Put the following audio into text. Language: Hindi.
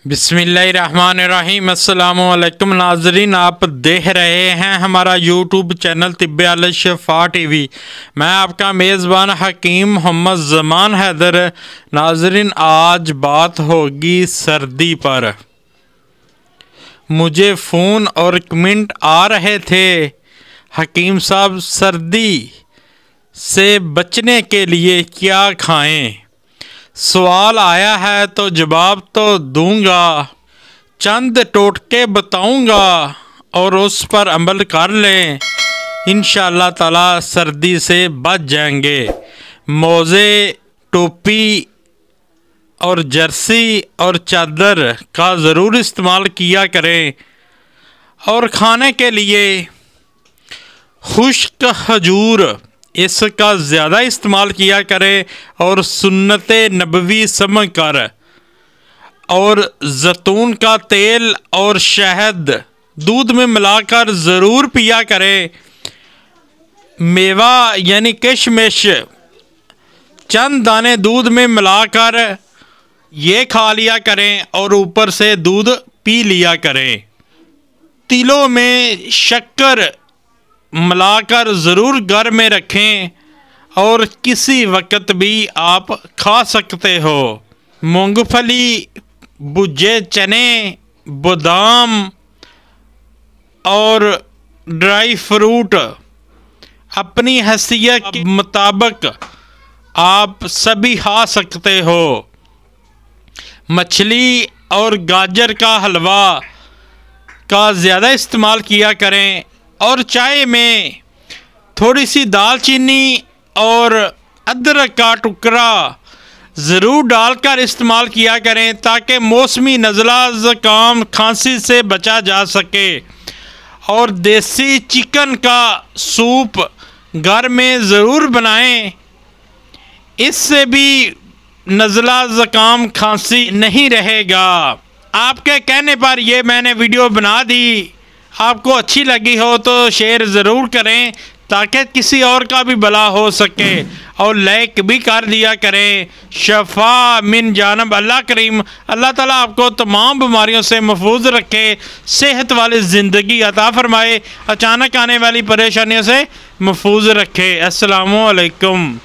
बिस्मिल्लाहिर्रहमानिर्रहीम। अस्सलामुअलैकुम नाजरीन, आप देख रहे हैं हमारा यूट्यूब चैनल तिब्बे अल शिफा टीवी। मैं आपका मेज़बान हकीम मोहम्मद ज़मान हैदर। नाजरीन, आज बात होगी सर्दी पर। मुझे फ़ोन और कमेंट आ रहे थे, हकीम साहब सर्दी से बचने के लिए क्या खाएं। सवाल आया है तो जवाब तो दूंगा, चंद टोटके बताऊंगा और उस पर अमल कर लें, इंशाअल्लाह ताला सर्दी से बच जाएंगे। मोज़े, टोपी और जर्सी और चादर का ज़रूर इस्तेमाल किया करें। और खाने के लिए खुश्क खजूर, इसका ज़्यादा इस्तेमाल किया करें और सुन्नत नबवी समझ कर, और जैतून का तेल और शहद दूध में मिलाकर ज़रूर पिया करें। मेवा यानी किशमिश चंद दाने दूध में मिलाकर ये खा लिया करें और ऊपर से दूध पी लिया करें। तिलों में शक्कर मिलाकर ज़रूर घर में रखें और किसी वक्त भी आप खा सकते हो। मूंगफली, भुजे चने, बादाम और ड्राई फ्रूट अपनी हैसियत के मुताबिक आप सभी खा सकते हो। मछली और गाजर का हलवा का ज़्यादा इस्तेमाल किया करें और चाय में थोड़ी सी दालचीनी और अदरक का टुकड़ा ज़रूर डालकर इस्तेमाल किया करें ताकि मौसमी नज़ला ज़ुकाम खांसी से बचा जा सके। और देसी चिकन का सूप घर में ज़रूर बनाएं, इससे भी नज़ला ज़ुकाम खांसी नहीं रहेगा। आपके कहने पर यह मैंने वीडियो बना दी। आपको अच्छी लगी हो तो शेयर ज़रूर करें ताकि किसी और का भी भला हो सके, और लाइक भी कर दिया करें। शफा मिन जानब अल्लाह करीम, अल्लाह ताला आपको तमाम बीमारियों से महफूज रखे, सेहत वाली ज़िंदगी अता फ़रमाए, अचानक आने वाली परेशानियों से महफूज रखे। अस्सलामु अलैकुम।